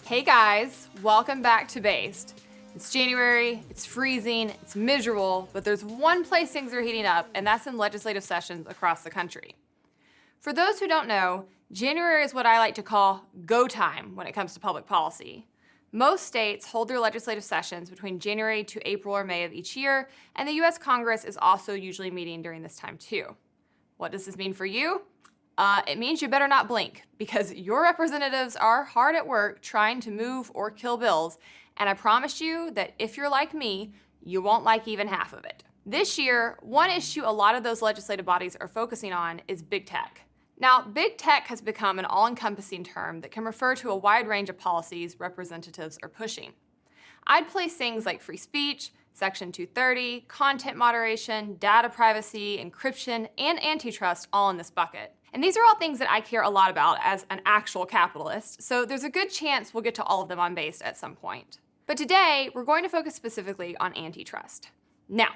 Hey guys, welcome back to Based. It's January, it's freezing, it's miserable, but there's one place things are heating up, and that's in legislative sessions across the country. For those who don't know, January is what I like to call go time when it comes to public policy. Most states hold their legislative sessions between January to April or May of each year, and the US Congress is also usually meeting during this time too. What does this mean for you? It means you better not blink, because your representatives are hard at work trying to move or kill bills, and I promise you that if you're like me, you won't like even half of it. This year, one issue a lot of those legislative bodies are focusing on is big tech. Now, big tech has become an all-encompassing term that can refer to a wide range of policies representatives are pushing. I'd place things like free speech, Section 230, content moderation, data privacy, encryption, and antitrust all in this bucket. And these are all things that I care a lot about as an actual capitalist, so there's a good chance we'll get to all of them on Based at some point. But today, we're going to focus specifically on antitrust. Now,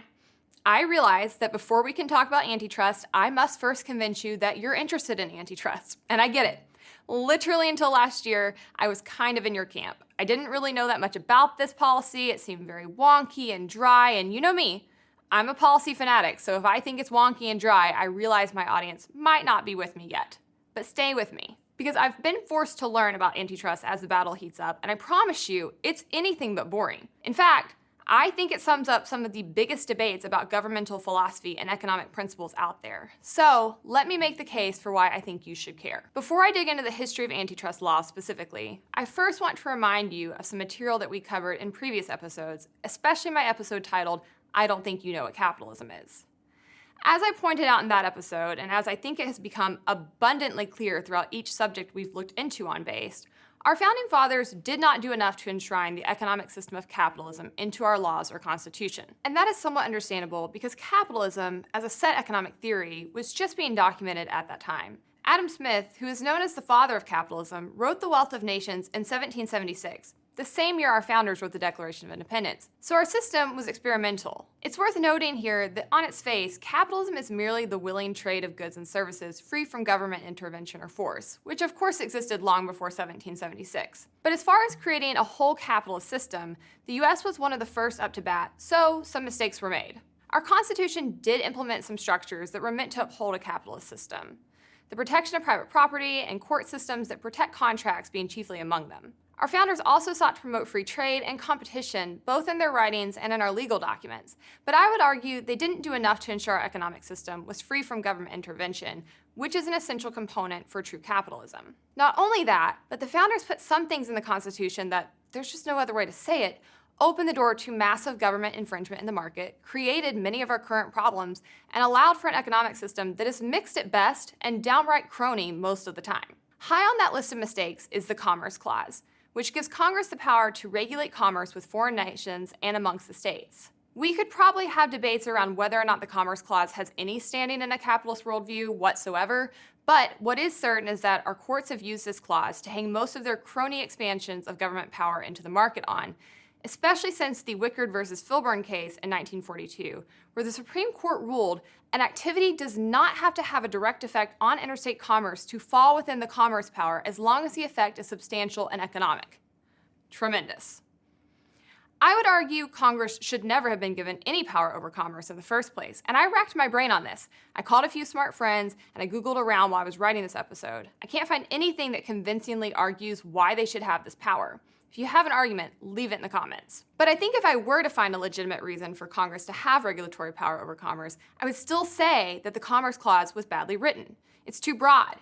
I realize that before we can talk about antitrust, I must first convince you that you're interested in antitrust, and I get it. Literally until last year, I was kind of in your camp. I didn't really know that much about this policy. It seemed very wonky and dry, and you know me, I'm a policy fanatic, so if I think it's wonky and dry, I realize my audience might not be with me yet. But stay with me, because I've been forced to learn about antitrust as the battle heats up, and I promise you, it's anything but boring. In fact, I think it sums up some of the biggest debates about governmental philosophy and economic principles out there. So let me make the case for why I think you should care. Before I dig into the history of antitrust laws specifically, I first want to remind you of some material that we covered in previous episodes, especially my episode titled, I Don't Think You Know What Capitalism Is. As I pointed out in that episode, and as I think it has become abundantly clear throughout each subject we've looked into on Based, our founding fathers did not do enough to enshrine the economic system of capitalism into our laws or constitution. And that is somewhat understandable because capitalism, as a set economic theory, was just being documented at that time. Adam Smith, who is known as the father of capitalism, wrote The Wealth of Nations in 1776, the same year our founders wrote the Declaration of Independence. So our system was experimental. It's worth noting here that on its face, capitalism is merely the willing trade of goods and services free from government intervention or force, which of course existed long before 1776. But as far as creating a whole capitalist system, the US was one of the first up to bat, so some mistakes were made. Our Constitution did implement some structures that were meant to uphold a capitalist system. The protection of private property and court systems that protect contracts being chiefly among them. Our founders also sought to promote free trade and competition, both in their writings and in our legal documents. But I would argue they didn't do enough to ensure our economic system was free from government intervention, which is an essential component for true capitalism. Not only that, but the founders put some things in the Constitution that, there's just no other way to say it, opened the door to massive government infringement in the market, created many of our current problems, and allowed for an economic system that is mixed at best and downright crony most of the time. High on that list of mistakes is the Commerce Clause, which gives Congress the power to regulate commerce with foreign nations and amongst the states. We could probably have debates around whether or not the Commerce Clause has any standing in a capitalist worldview whatsoever, but what is certain is that our courts have used this clause to hang most of their crony expansions of government power into the market on, especially since the Wickard versus Filburn case in 1942, where the Supreme Court ruled an activity does not have to have a direct effect on interstate commerce to fall within the commerce power as long as the effect is substantial and economic. Tremendous. I would argue Congress should never have been given any power over commerce in the first place, and I racked my brain on this. I called a few smart friends, and I Googled around while I was writing this episode. I can't find anything that convincingly argues why they should have this power. If you have an argument, leave it in the comments. But I think if I were to find a legitimate reason for Congress to have regulatory power over commerce, I would still say that the Commerce Clause was badly written. It's too broad.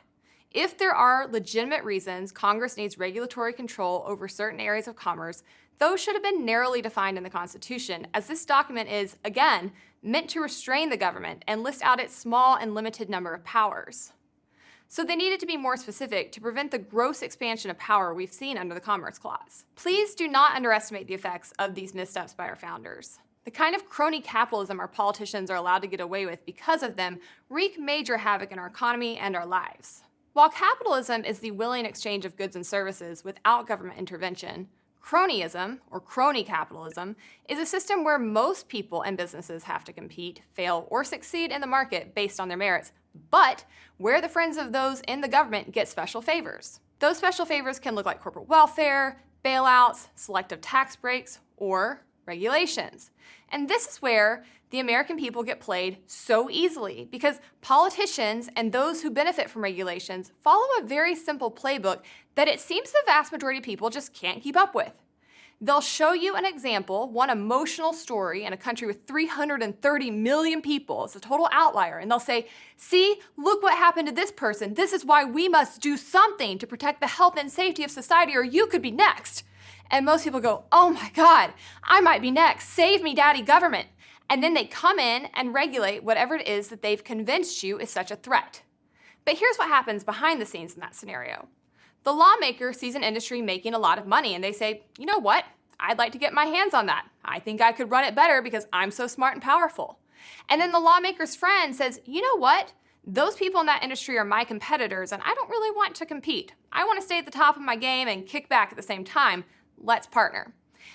If there are legitimate reasons Congress needs regulatory control over certain areas of commerce, those should have been narrowly defined in the Constitution, as this document is, again, meant to restrain the government and list out its small and limited number of powers. So they needed to be more specific to prevent the gross expansion of power we've seen under the Commerce Clause. Please do not underestimate the effects of these missteps by our founders. The kind of crony capitalism our politicians are allowed to get away with because of them wreak major havoc in our economy and our lives. While capitalism is the willing exchange of goods and services without government intervention, cronyism, or crony capitalism, is a system where most people and businesses have to compete, fail, or succeed in the market based on their merits, but where the friends of those in the government get special favors. Those special favors can look like corporate welfare, bailouts, selective tax breaks, or regulations. And this is where the American people get played so easily because politicians and those who benefit from regulations follow a very simple playbook that it seems the vast majority of people just can't keep up with. They'll show you an example, one emotional story in a country with 330 million people. It's a total outlier. And they'll say, see, look what happened to this person. This is why we must do something to protect the health and safety of society or you could be next. And most people go, oh my God, I might be next. Save me, daddy government. And then they come in and regulate whatever it is that they've convinced you is such a threat. But here's what happens behind the scenes in that scenario. The lawmaker sees an industry making a lot of money and they say, you know what? I'd like to get my hands on that. I think I could run it better because I'm so smart and powerful. And then the lawmaker's friend says, you know what? Those people in that industry are my competitors and I don't really want to compete. I want to stay at the top of my game and kick back at the same time. Let's partner.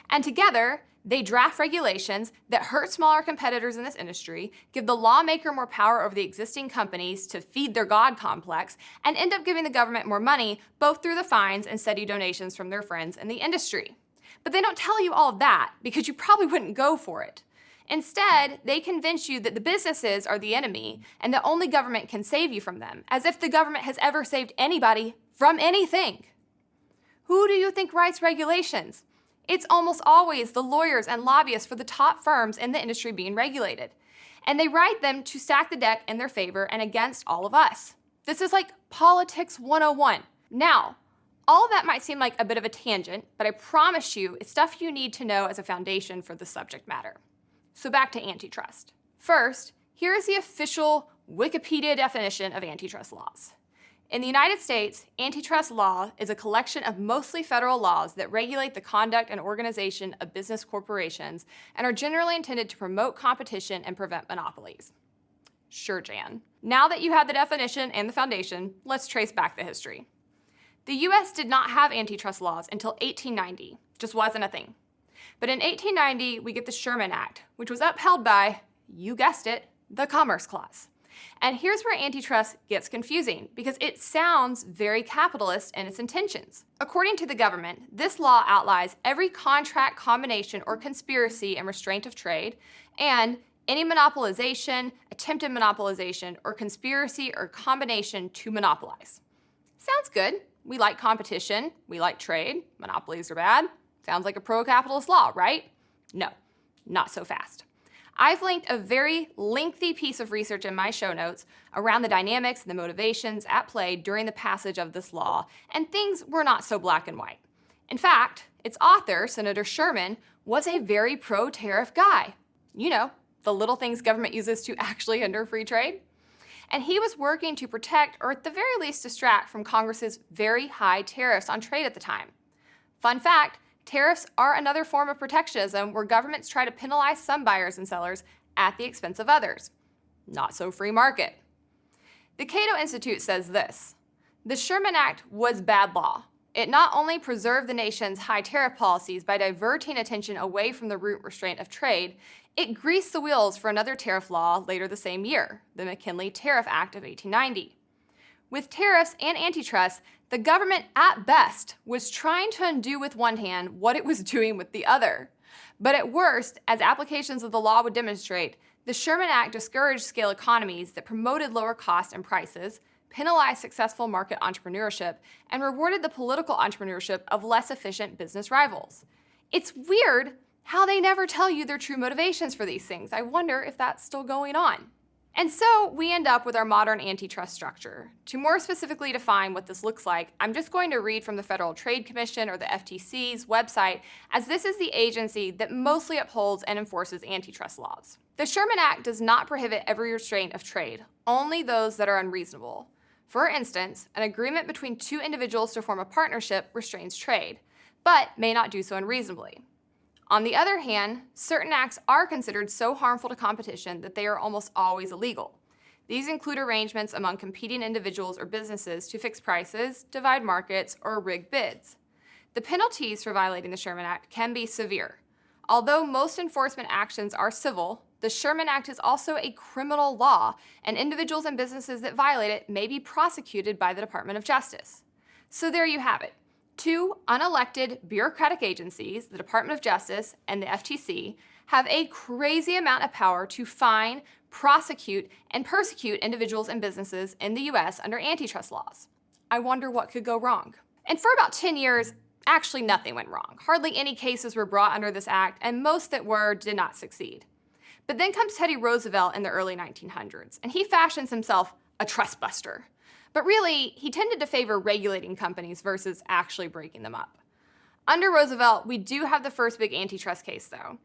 And together, they draft regulations that hurt smaller competitors in this industry, give the lawmaker more power over the existing companies to feed their God complex, and end up giving the government more money, both through the fines and steady donations from their friends in the industry. But they don't tell you all of that because you probably wouldn't go for it. Instead, they convince you that the businesses are the enemy and that only government can save you from them, as if the government has ever saved anybody from anything. Who do you think writes regulations? It's almost always the lawyers and lobbyists for the top firms in the industry being regulated. And they write them to stack the deck in their favor and against all of us. This is like politics 101. Now, all of that might seem like a bit of a tangent, but I promise you it's stuff you need to know as a foundation for the subject matter. So back to antitrust. First, here is the official Wikipedia definition of antitrust laws. In the United States, antitrust law is a collection of mostly federal laws that regulate the conduct and organization of business corporations and are generally intended to promote competition and prevent monopolies. Sure, Jan. Now that you have the definition and the foundation, let's trace back the history. The US did not have antitrust laws until 1890, just wasn't a thing. But in 1890, we get the Sherman Act, which was upheld by, you guessed it, the Commerce Clause. And here's where antitrust gets confusing because it sounds very capitalist in its intentions. According to the government, this law outlines every contract, combination, or conspiracy and restraint of trade, and any monopolization, attempted monopolization, or conspiracy or combination to monopolize. Sounds good. We like competition. We like trade. Monopolies are bad. Sounds like a pro-capitalist law, right? No, not so fast. I've linked a very lengthy piece of research in my show notes around the dynamics and the motivations at play during the passage of this law, and things were not so black and white. In fact, its author, Senator Sherman, was a very pro-tariff guy. You know, the little things government uses to actually hinder free trade. And he was working to protect, or at the very least distract, from Congress's very high tariffs on trade at the time. Fun fact, tariffs are another form of protectionism where governments try to penalize some buyers and sellers at the expense of others. Not so free market. The Cato Institute says this: the Sherman Act was bad law. It not only preserved the nation's high tariff policies by diverting attention away from the root restraint of trade, it greased the wheels for another tariff law later the same year, the McKinley Tariff Act of 1890. With tariffs and antitrust, the government at best was trying to undo with one hand what it was doing with the other. But at worst, as applications of the law would demonstrate, the Sherman Act discouraged scale economies that promoted lower costs and prices, penalized successful market entrepreneurship, and rewarded the political entrepreneurship of less efficient business rivals. It's weird how they never tell you their true motivations for these things. I wonder if that's still going on. And so we end up with our modern antitrust structure. To more specifically define what this looks like, I'm just going to read from the Federal Trade Commission or the FTC's website, as this is the agency that mostly upholds and enforces antitrust laws. The Sherman Act does not prohibit every restraint of trade, only those that are unreasonable. For instance, an agreement between two individuals to form a partnership restrains trade, but may not do so unreasonably. On the other hand, certain acts are considered so harmful to competition that they are almost always illegal. These include arrangements among competing individuals or businesses to fix prices, divide markets, or rig bids. The penalties for violating the Sherman Act can be severe. Although most enforcement actions are civil, the Sherman Act is also a criminal law, and individuals and businesses that violate it may be prosecuted by the Department of Justice. So there you have it. Two unelected bureaucratic agencies, the Department of Justice and the FTC, have a crazy amount of power to fine, prosecute, and persecute individuals and businesses in the US under antitrust laws. I wonder what could go wrong. And for about 10 years, actually nothing went wrong. Hardly any cases were brought under this act, and most that were did not succeed. But then comes Teddy Roosevelt in the early 1900s, and he fashions himself a trust buster. But really, he tended to favor regulating companies versus actually breaking them up. Under Roosevelt, we do have the first big antitrust case, though.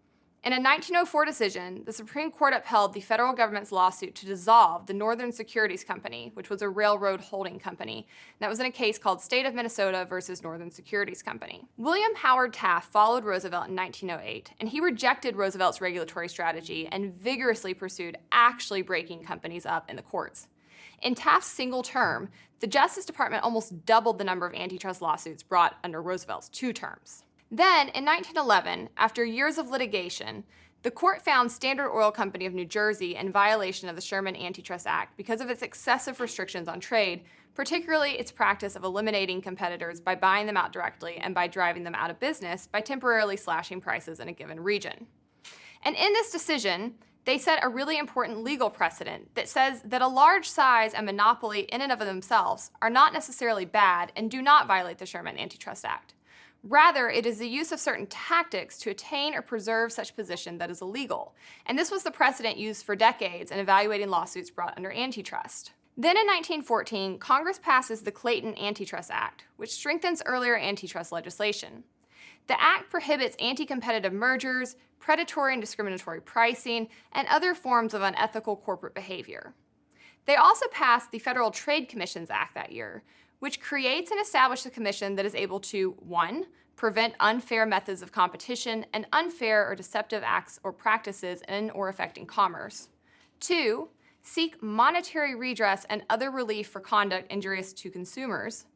In a 1904 decision, the Supreme Court upheld the federal government's lawsuit to dissolve the Northern Securities Company, which was a railroad holding company. That was in a case called State of Minnesota versus Northern Securities Company. William Howard Taft followed Roosevelt in 1908, and he rejected Roosevelt's regulatory strategy and vigorously pursued actually breaking companies up in the courts. In Taft's single term, the Justice Department almost doubled the number of antitrust lawsuits brought under Roosevelt's 2 terms. Then, in 1911, after years of litigation, the court found Standard Oil Company of New Jersey in violation of the Sherman Antitrust Act because of its excessive restrictions on trade, particularly its practice of eliminating competitors by buying them out directly and by driving them out of business by temporarily slashing prices in a given region. And in this decision, they set a really important legal precedent that says that a large size and monopoly in and of themselves are not necessarily bad and do not violate the Sherman Antitrust Act. Rather, it is the use of certain tactics to attain or preserve such position that is illegal. And this was the precedent used for decades in evaluating lawsuits brought under antitrust. Then in 1914, Congress passes the Clayton Antitrust Act, which strengthens earlier antitrust legislation. The act prohibits anti-competitive mergers, predatory and discriminatory pricing, and other forms of unethical corporate behavior. They also passed the Federal Trade Commissions Act that year, which creates and establishes a commission that is able to, 1, prevent unfair methods of competition and unfair or deceptive acts or practices in or affecting commerce. 2, seek monetary redress and other relief for conduct injurious to consumers.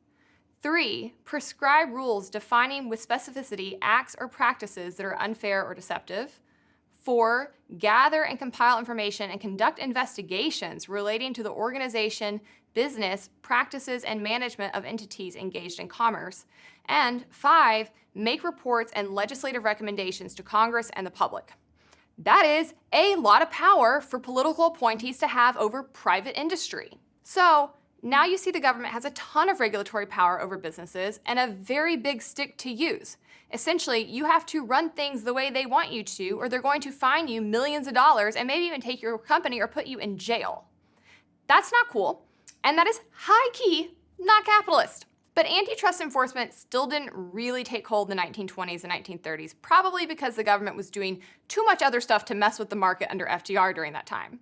3, prescribe rules defining with specificity acts or practices that are unfair or deceptive. 4, gather and compile information and conduct investigations relating to the organization, business, practices, and management of entities engaged in commerce. And 5, make reports and legislative recommendations to Congress and the public. That is a lot of power for political appointees to have over private industry. So now you see the government has a ton of regulatory power over businesses and a very big stick to use. Essentially, you have to run things the way they want you to, or they're going to fine you millions of dollars and maybe even take your company or put you in jail. That's not cool, and that is high-key not capitalist. But antitrust enforcement still didn't really take hold in the 1920s and 1930s, probably because the government was doing too much other stuff to mess with the market under FDR during that time.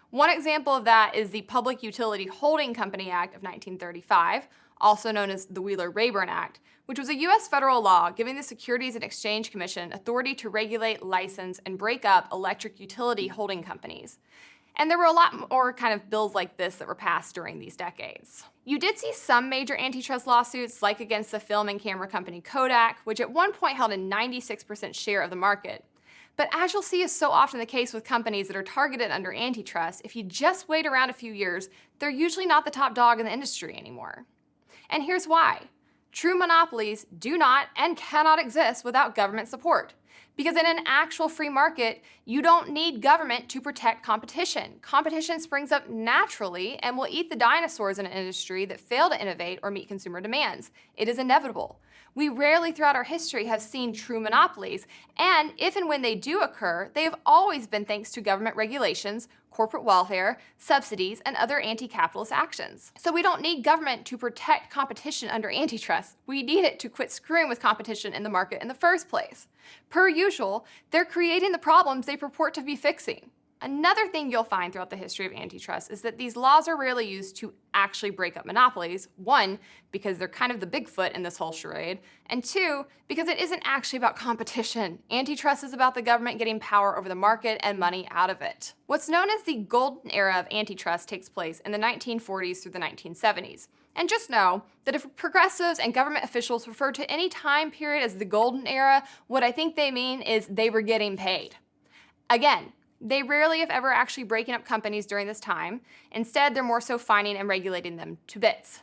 One example of that is the Public Utility Holding Company Act of 1935, also known as the Wheeler-Rayburn Act, which was a U.S. federal law giving the Securities and Exchange Commission authority to regulate, license, and break up electric utility holding companies. And there were a lot more kind of bills like this that were passed during these decades. You did see some major antitrust lawsuits, like against the film and camera company Kodak, which at one point held a 96% share of the market. But as you'll see is so often the case with companies that are targeted under antitrust, if you just wait around a few years, they're usually not the top dog in the industry anymore. And here's why. True monopolies do not and cannot exist without government support. Because in an actual free market, you don't need government to protect competition. Competition springs up naturally and will eat the dinosaurs in an industry that fail to innovate or meet consumer demands. It is inevitable. We rarely throughout our history have seen true monopolies, and if and when they do occur, they have always been thanks to government regulations, corporate welfare, subsidies, and other anti-capitalist actions. So we don't need government to protect competition under antitrust. We need it to quit screwing with competition in the market in the first place. Per usual, they're creating the problems they purport to be fixing. Another thing you'll find throughout the history of antitrust is that these laws are rarely used to actually break up monopolies. 1, because they're kind of the Bigfoot in this whole charade, and 2, because it isn't actually about competition. Antitrust is about the government getting power over the market and money out of it. What's known as the golden era of antitrust takes place in the 1940s through the 1970s. And just know that if progressives and government officials refer to any time period as the golden era, what I think they mean is they were getting paid. Again, they rarely, if ever, actually breaking up companies during this time. Instead, they're more so fining and regulating them to bits.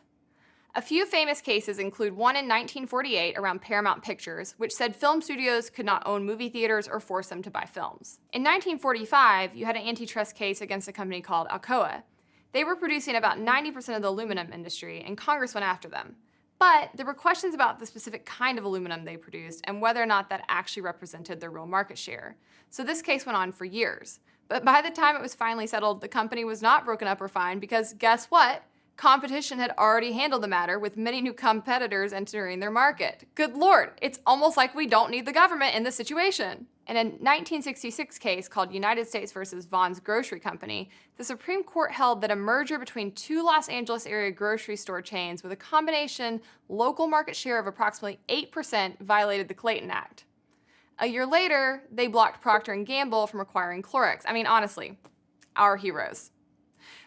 A few famous cases include one in 1948 around Paramount Pictures, which said film studios could not own movie theaters or force them to buy films. In 1945, you had an antitrust case against a company called Alcoa. They were producing about 90% of the aluminum industry, and Congress went after them. But there were questions about the specific kind of aluminum they produced and whether or not that actually represented their real market share. So this case went on for years. But by the time it was finally settled, the company was not broken up or fined because guess what? Competition had already handled the matter with many new competitors entering their market. Good Lord, it's almost like we don't need the government in this situation. In a 1966 case called United States versus Vaughn's Grocery Company, the Supreme Court held that a merger between two Los Angeles area grocery store chains with a combination local market share of approximately 8% violated the Clayton Act. A year later, they blocked Procter & Gamble from acquiring Clorox. I mean, honestly, our heroes.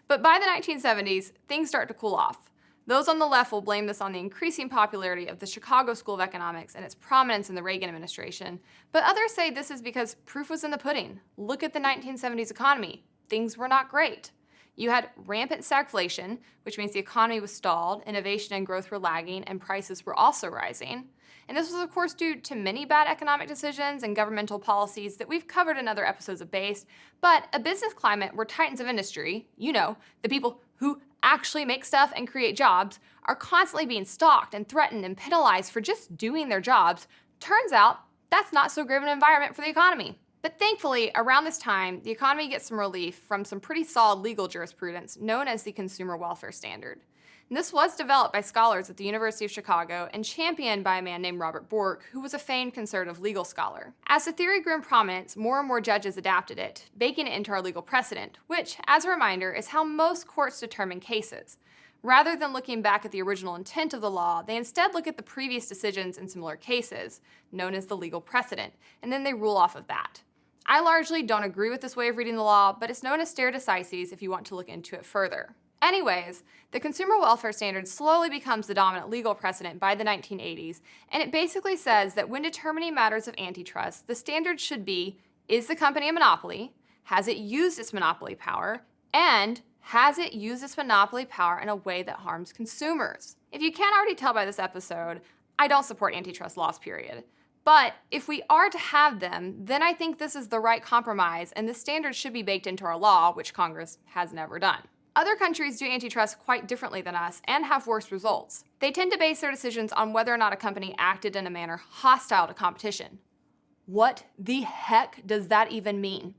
But by the 1970s, things start to cool off. Those on the left will blame this on the increasing popularity of the Chicago School of Economics and its prominence in the Reagan administration, but others say this is because proof was in the pudding. Look at the 1970s economy. Things were not great. You had rampant stagflation, which means the economy was stalled, innovation and growth were lagging, and prices were also rising. And this was, of course, due to many bad economic decisions and governmental policies that we've covered in other episodes of Based, but a business climate where titans of industry, you know, the people who actually make stuff and create jobs, are constantly being stalked and threatened and penalized for just doing their jobs, turns out that's not so great of an environment for the economy. But thankfully, around this time, the economy gets some relief from some pretty solid legal jurisprudence known as the Consumer Welfare Standard. And this was developed by scholars at the University of Chicago and championed by a man named Robert Bork, who was a famed conservative legal scholar. As the theory grew in prominence, more and more judges adapted it, baking it into our legal precedent, which, as a reminder, is how most courts determine cases. Rather than looking back at the original intent of the law, they instead look at the previous decisions in similar cases, known as the legal precedent, and then they rule off of that. I largely don't agree with this way of reading the law, but it's known as stare decisis if you want to look into it further. Anyways, the Consumer Welfare Standard slowly becomes the dominant legal precedent by the 1980s, and it basically says that when determining matters of antitrust, the standard should be, is the company a monopoly? Has it used its monopoly power? And has it used its monopoly power in a way that harms consumers? If you can't already tell by this episode, I don't support antitrust laws, period. But if we are to have them, then I think this is the right compromise, and the standard should be baked into our law, which Congress has never done. Other countries do antitrust quite differently than us and have worse results. They tend to base their decisions on whether or not a company acted in a manner hostile to competition. What the heck does that even mean?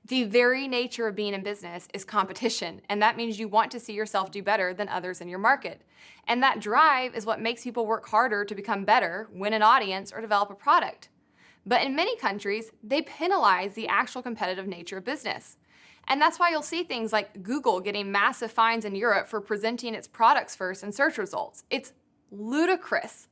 The very nature of being in business is competition, and that means you want to see yourself do better than others in your market. And that drive is what makes people work harder to become better, win an audience, or develop a product. But in many countries, they penalize the actual competitive nature of business. And that's why you'll see things like Google getting massive fines in Europe for presenting its products first in search results. It's ludicrous.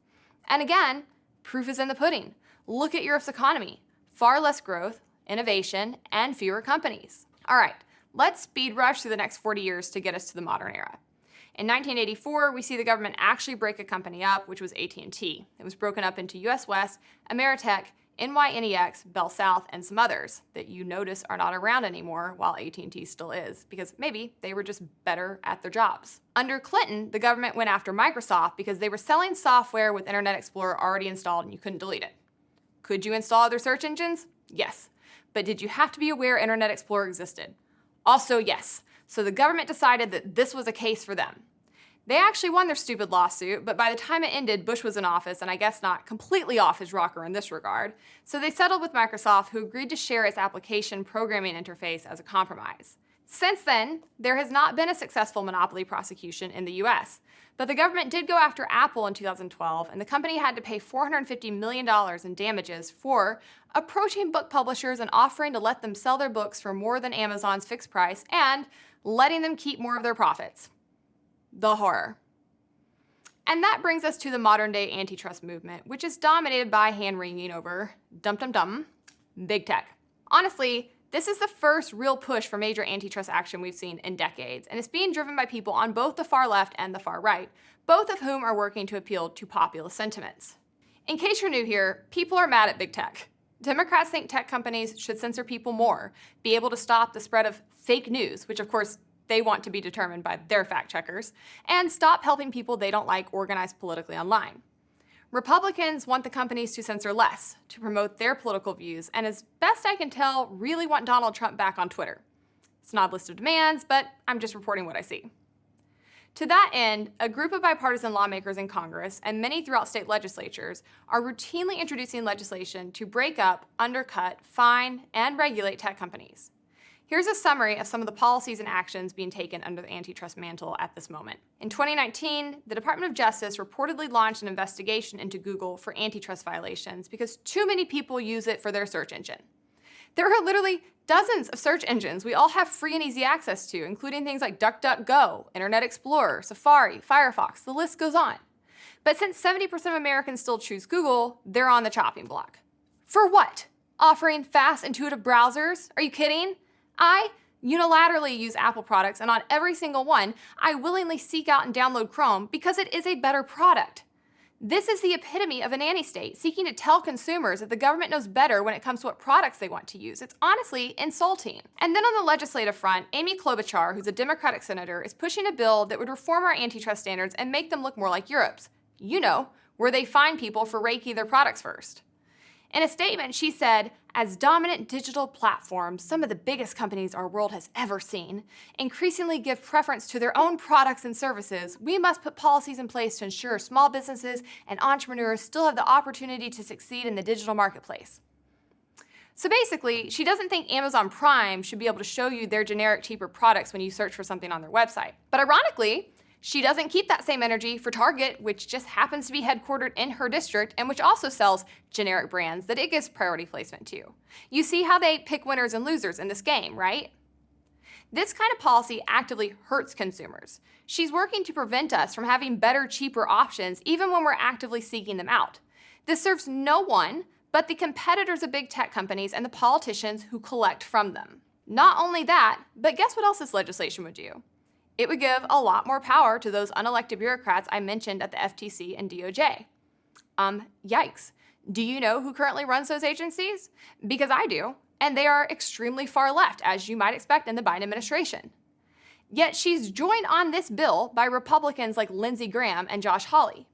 And again, proof is in the pudding. Look at Europe's economy. Far less growth, innovation, and fewer companies. All right, let's speed rush through the next 40 years to get us to the modern era. In 1984, we see the government actually break a company up, which was AT&T. It was broken up into US West, Ameritech, NYNEX, Bell South, and some others that you notice are not around anymore while AT&T still is, because maybe they were just better at their jobs. Under Clinton, the government went after Microsoft because they were selling software with Internet Explorer already installed and you couldn't delete it. Could you install other search engines? Yes. But did you have to be aware Internet Explorer existed? Also yes. So the government decided that this was a case for them. They actually won their stupid lawsuit, but by the time it ended, Bush was in office, and I guess not completely off his rocker in this regard. So they settled with Microsoft, who agreed to share its application programming interface as a compromise. Since then, there has not been a successful monopoly prosecution in the US, but the government did go after Apple in 2012, and the company had to pay $450 million in damages for approaching book publishers and offering to let them sell their books for more than Amazon's fixed price and letting them keep more of their profits. The horror. And that brings us to the modern day antitrust movement, which is dominated by hand-wringing over big tech. Honestly, this is the first real push for major antitrust action we've seen in decades, and it's being driven by people on both the far left and the far right, both of whom are working to appeal to populist sentiments. In case you're new here, people are mad at big tech. Democrats think tech companies should censor people more, be able to stop the spread of fake news, which of course they want to be determined by their fact checkers, and stop helping people they don't like organize politically online. Republicans want the companies to censor less, to promote their political views, and as best I can tell, really want Donald Trump back on Twitter. It's not a list of demands, but I'm just reporting what I see. To that end, a group of bipartisan lawmakers in Congress and many throughout state legislatures are routinely introducing legislation to break up, undercut, fine, and regulate tech companies. Here's a summary of some of the policies and actions being taken under the antitrust mantle at this moment. In 2019, the Department of Justice reportedly launched an investigation into Google for antitrust violations because too many people use it for their search engine. There are literally dozens of search engines we all have free and easy access to, including things like DuckDuckGo, Internet Explorer, Safari, Firefox, the list goes on. But since 70% of Americans still choose Google, they're on the chopping block. For what? Offering fast, intuitive browsers? Are you kidding? I unilaterally use Apple products, and on every single one, I willingly seek out and download Chrome because it is a better product. This is the epitome of a nanny state, seeking to tell consumers that the government knows better when it comes to what products they want to use. It's honestly insulting. And then on the legislative front, Amy Klobuchar, who's a Democratic senator, is pushing a bill that would reform our antitrust standards and make them look more like Europe's. You know, where they fine people for raking their products first. In a statement, she said, as dominant digital platforms, some of the biggest companies our world has ever seen, increasingly give preference to their own products and services, we must put policies in place to ensure small businesses and entrepreneurs still have the opportunity to succeed in the digital marketplace. So basically, she doesn't think Amazon Prime should be able to show you their generic, cheaper products when you search for something on their website. But ironically, she doesn't keep that same energy for Target, which just happens to be headquartered in her district and which also sells generic brands that it gives priority placement to. You see how they pick winners and losers in this game, right? This kind of policy actively hurts consumers. She's working to prevent us from having better, cheaper options even when we're actively seeking them out. This serves no one but the competitors of big tech companies and the politicians who collect from them. Not only that, but guess what else this legislation would do? It would give a lot more power to those unelected bureaucrats I mentioned at the FTC and DOJ. Yikes. Do you know who currently runs those agencies? Because I do, and they are extremely far left, as you might expect in the Biden administration. Yet she's joined on this bill by Republicans like Lindsey Graham and Josh Hawley.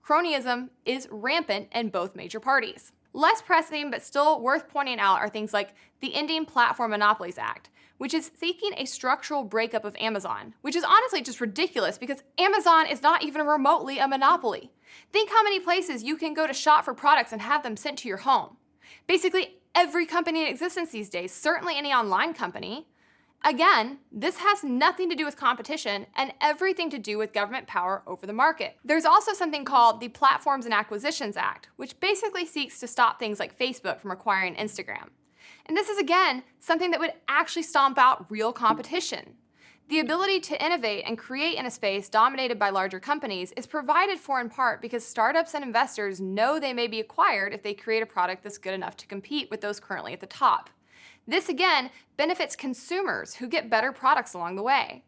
Cronyism is rampant in both major parties. Less pressing, but still worth pointing out, are things like the Ending Platform Monopolies Act, which is seeking a structural breakup of Amazon, which is honestly just ridiculous because Amazon is not even remotely a monopoly. Think how many places you can go to shop for products and have them sent to your home. Basically, every company in existence these days, certainly any online company. Again, this has nothing to do with competition and everything to do with government power over the market. There's also something called the Platforms and Acquisitions Act, which basically seeks to stop things like Facebook from acquiring Instagram. And this is, again, something that would actually stomp out real competition. The ability to innovate and create in a space dominated by larger companies is provided for in part because startups and investors know they may be acquired if they create a product that's good enough to compete with those currently at the top. This, again, benefits consumers who get better products along the way.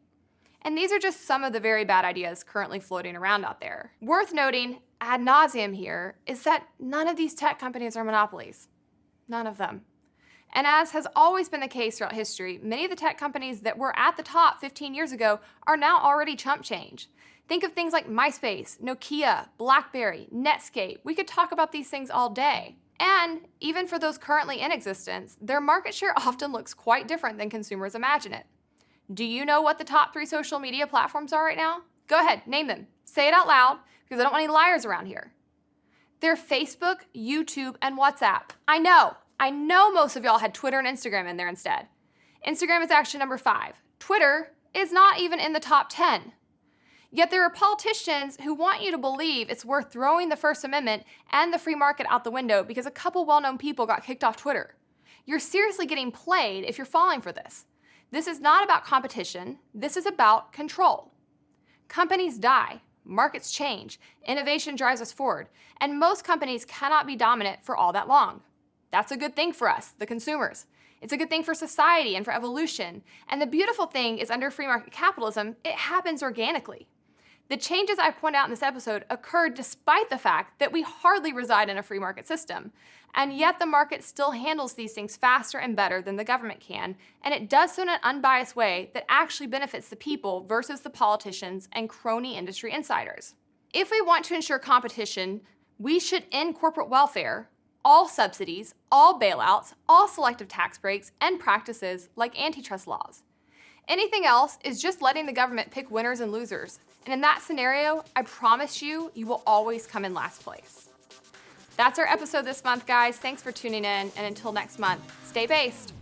And these are just some of the very bad ideas currently floating around out there. Worth noting ad nauseum here is that none of these tech companies are monopolies. None of them. And as has always been the case throughout history, many of the tech companies that were at the top 15 years ago are now already chump change. Think of things like MySpace, Nokia, BlackBerry, Netscape. We could talk about these things all day. And even for those currently in existence, their market share often looks quite different than consumers imagine it. Do you know what the top 3 social media platforms are right now? Go ahead, name them. Say it out loud, because I don't want any liars around here. They're Facebook, YouTube, and WhatsApp. I know most of y'all had Twitter and Instagram in there instead. Instagram is actually number 5. Twitter is not even in the top 10. Yet there are politicians who want you to believe it's worth throwing the First Amendment and the free market out the window because a couple well-known people got kicked off Twitter. You're seriously getting played if you're falling for this. This is not about competition. This is about control. Companies die. Markets change. Innovation drives us forward. And most companies cannot be dominant for all that long. That's a good thing for us, the consumers. It's a good thing for society and for evolution. And the beautiful thing is under free market capitalism, it happens organically. The changes I point out in this episode occurred despite the fact that we hardly reside in a free market system. And yet the market still handles these things faster and better than the government can, and it does so in an unbiased way that actually benefits the people versus the politicians and crony industry insiders. If we want to ensure competition, we should end corporate welfare, all subsidies, all bailouts, all selective tax breaks, and practices like antitrust laws. Anything else is just letting the government pick winners and losers. And in that scenario, I promise you, you will always come in last place. That's our episode this month, guys. Thanks for tuning in. And until next month, stay based.